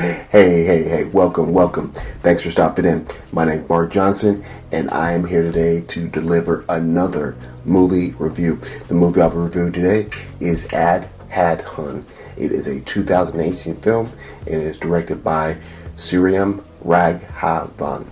Hey, welcome. Thanks for stopping in. My name's Mark Johnson, and I am here today to deliver another movie review. The movie I'll be reviewing today is ANDHADHUN. It is a 2018 film, and it is directed by Raghavan.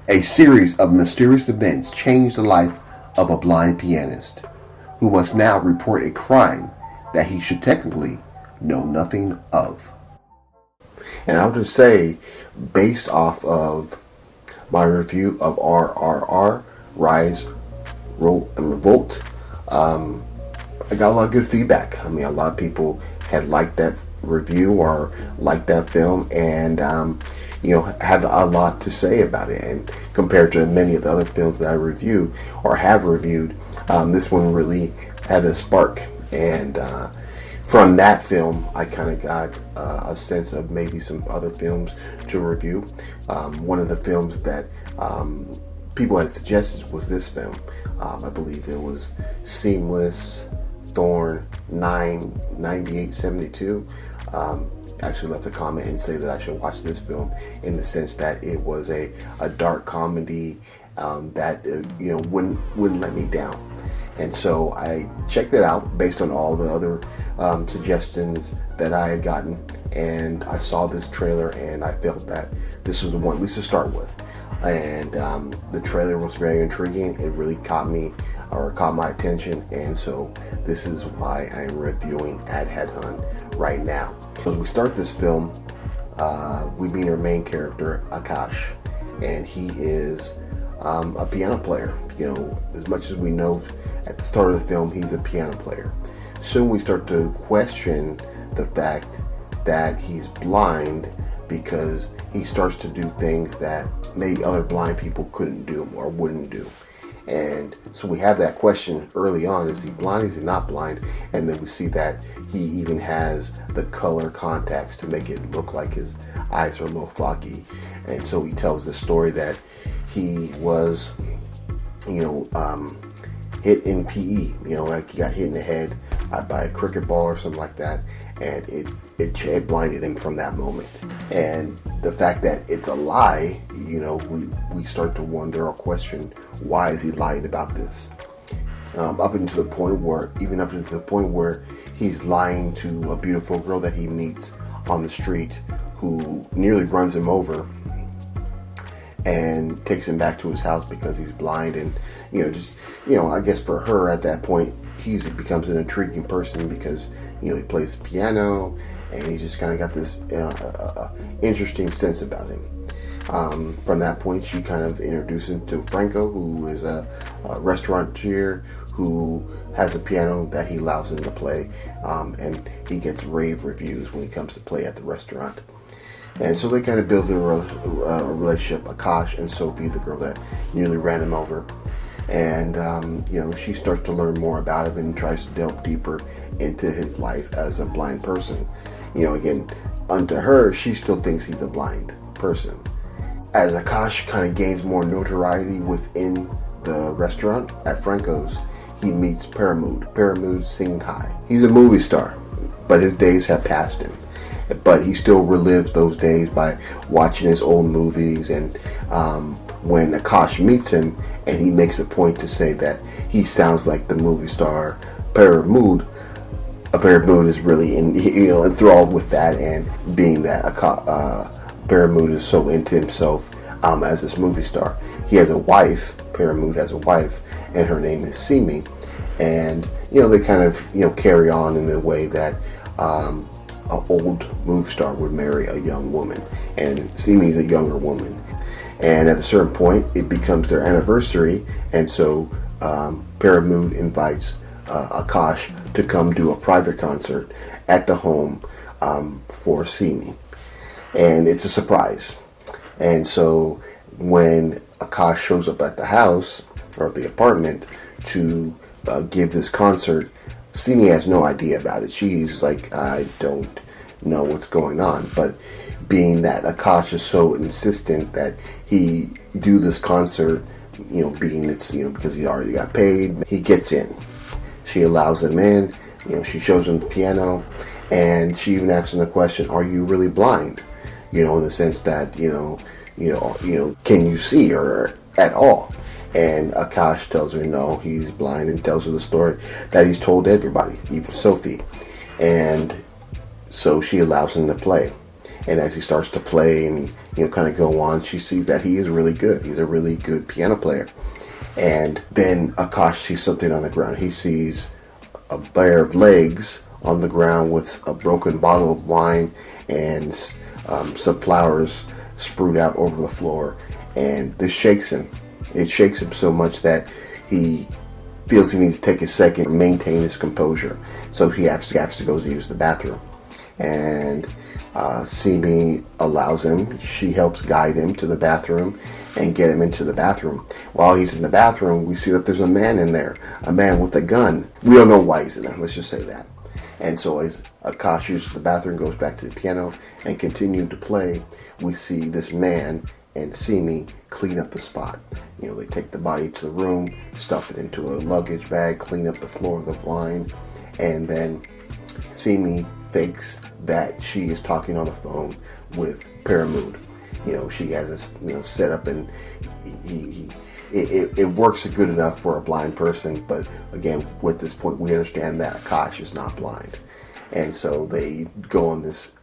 A series of mysterious events change the life of a blind pianist, who must now report a crime that he should technically know nothing of. And I'll just say, based off of my review of RRR, Rise, Roll, and Revolt, I got a lot of good feedback. I mean, a lot of people had liked that review or liked that film, and had a lot to say about it. And compared to many of the other films that I review or have reviewed, this one really had a spark. And from that film, I kind of got a sense of maybe some other films to review. One of the films that people had suggested was this film. I believe it was Seamless, Thorn, 9872. Actually left a comment and say that I should watch this film, in the sense that it was a dark comedy that wouldn't let me down. And so I checked it out based on all the other suggestions that I had gotten, and I saw this trailer and I felt that this was the one, at least to start with. And the trailer was very intriguing. It really caught my attention, and so this is why I'm reviewing ANDHADHUN right now. As we start this film, we meet our main character, Akash, and he is a piano player. As much as we know at the start of the film, he's a piano player. Soon we start to question the fact that he's blind, because he starts to do things that maybe other blind people couldn't do or wouldn't do. And so we have that question early on: is he blind? Is he not blind? And then we see that he even has the color contacts to make it look like his eyes are a little foggy. And so he tells the story that he was hit in PE, like he got hit in the head by a cricket ball or something like that, and it blinded him from that moment. And the fact that it's a lie, we start to wonder or question, why is he lying about this? Up into the point where he's lying to a beautiful girl that he meets on the street, who nearly runs him over and takes him back to his house because he's blind. And I guess for her at that point, he becomes an intriguing person because he plays the piano, and he just kind of got this interesting sense about him. From that point, she kind of introduced him to Franco, who is a restaurateur who has a piano that he allows him to play, and he gets rave reviews when he comes to play at the restaurant. And so they kind of build a relationship, Akash and Sophie, the girl that nearly ran him over. And, she starts to learn more about him and tries to delve deeper into his life as a blind person. Again, unto her, she still thinks he's a blind person. As Akash kind of gains more notoriety within the restaurant at Franco's, he meets Paramud Singh Hai. He's a movie star, but his days have passed him. But he still relives those days by watching his old movies. And when Akash meets him, and he makes a point to say that he sounds like the movie star Paramud, Paramud is really enthralled with that, and being that Paramud is so into himself as this movie star. He has a wife. Paramud has a wife, and her name is Simi. And they kind of carry on in the way that an old movie star would marry a young woman, and Simi is a younger woman. And at a certain point, it becomes their anniversary, and so Paramud invites Akash to come do a private concert at the home for Simi, and it's a surprise. And so when Akash shows up at the house or the apartment to give this concert, Simi has no idea about it. She's like, I don't know what's going on. But being that Akash is so insistent that he do this concert, being it's, because he already got paid, he gets in. She allows him in, she shows him the piano, and she even asks him the question, are you really blind? in the sense that, can you see her at all? And Akash tells her no, he's blind, and tells her the story that he's told everybody, even Sophie. And so she allows him to play. And as he starts to play and, kind of go on, she sees that he is really good. He's a really good piano player. And then Akash sees something on the ground. He sees a pair of legs on the ground with a broken bottle of wine and some flowers sprued out over the floor. And this shakes him. It shakes him so much that he feels he needs to take a second and maintain his composure. So he actually goes to use the bathroom. And Simi allows him. She helps guide him to the bathroom and get him into the bathroom. While he's in the bathroom, we see that there's a man in there, a man with a gun. We don't know why he's in there, let's just say that. And so as Akash uses the bathroom, goes back to the piano and continues to play, we see this man and Simi clean up the spot. They take the body to the room, stuff it into a luggage bag, clean up the floor of the wine, and then Simi fakes that she is talking on the phone with Paramount. She has this, set up, and it works good enough for a blind person. But again, with this point, we understand that Akash is not blind, and so they go on this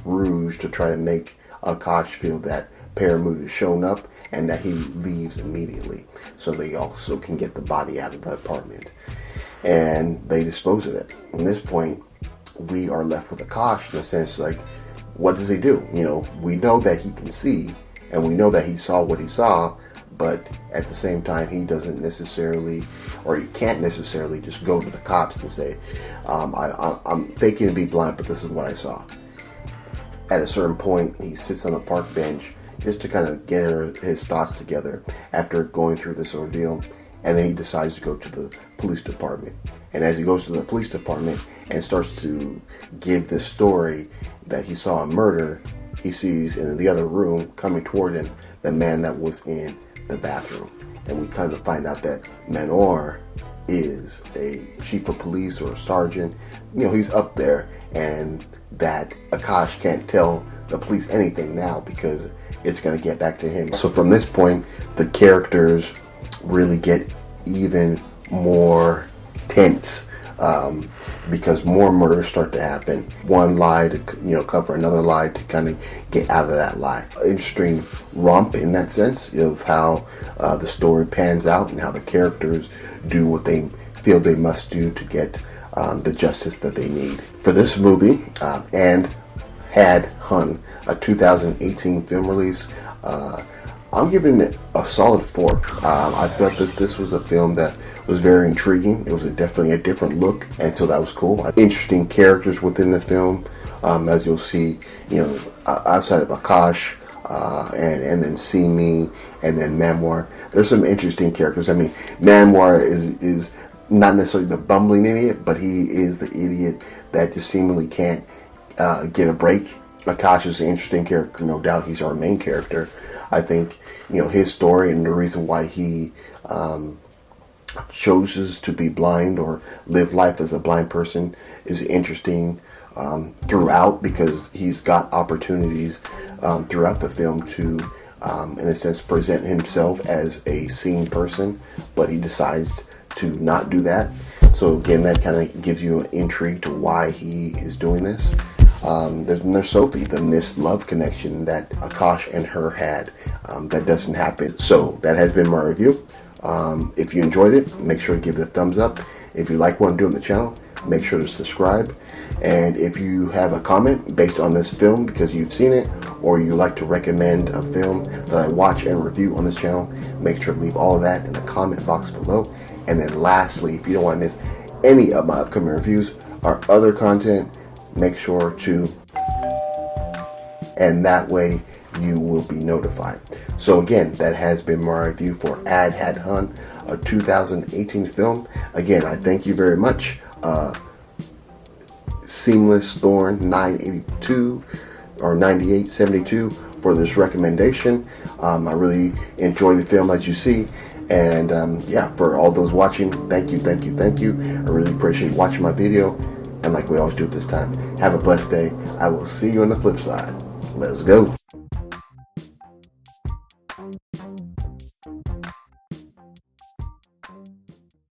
rouge to try to make Akash feel that Paramount has shown up and that he leaves immediately, so they also can get the body out of the apartment, and they dispose of it. At this point, we are left with Akash in a sense, like, what does he do? We know that he can see, and we know that he saw what he saw, but at the same time, he doesn't necessarily, or he can't necessarily just go to the cops and say, I'm faking to be blind, but this is what I saw. At a certain point, he sits on a park bench just to kind of get his thoughts together after going through this ordeal, and then he decides to go to the police department. And as he goes to the police department and starts to give this story that he saw a murder, he sees in the other room coming toward him the man that was in the bathroom. And we kind of find out that Manor is a chief of police or a sergeant. He's up there, and that Akash can't tell the police anything now because it's going to get back to him. So from this point, the characters really get even more tense because more murders start to happen. One lie to cover another lie to kind of get out of that lie. Interesting romp in that sense of how the story pans out and how the characters do what they feel they must do to get the justice that they need. For this movie, ANDHADHUN, a 2018 film release, I'm giving it a solid 4. I felt that this was a film that was very intriguing. It was definitely a different look, and so that was cool. Interesting characters within the film, as you'll see, outside of Akash, and then Simi, and then Manwar. There's some interesting characters. I mean, Manwar is not necessarily the bumbling idiot, but he is the idiot that just seemingly can't get a break. Akash is an interesting character, no doubt. He's our main character. I think, his story and the reason why he chooses to be blind or live life as a blind person is interesting throughout, because he's got opportunities throughout the film to, in a sense, present himself as a seen person, but he decides to not do that. So again, that kind of gives you an intrigue to why he is doing this. There's Sophie, the missed love connection that Akash and her had. That doesn't happen. So that has been my review. If you enjoyed it, make sure to give it a thumbs up. If you like what I'm doing on the channel, make sure to subscribe. And if you have a comment based on this film because you've seen it, or you like to recommend a film that I watch and review on this channel, make sure to leave all of that in the comment box below. And then lastly, if you don't want to miss any of my upcoming reviews or other content, make sure to, and that way you will be notified. So again, that has been my review for ANDHADHUN, a 2018 film. Again, I thank you very much. Seamless Thorn 982 or 9872 for this recommendation. I really enjoyed the film, as you see. And yeah, for all those watching, thank you. I really appreciate watching my video. And like we always do at this time, have a blessed day. I will see you on the flip side. Let's go.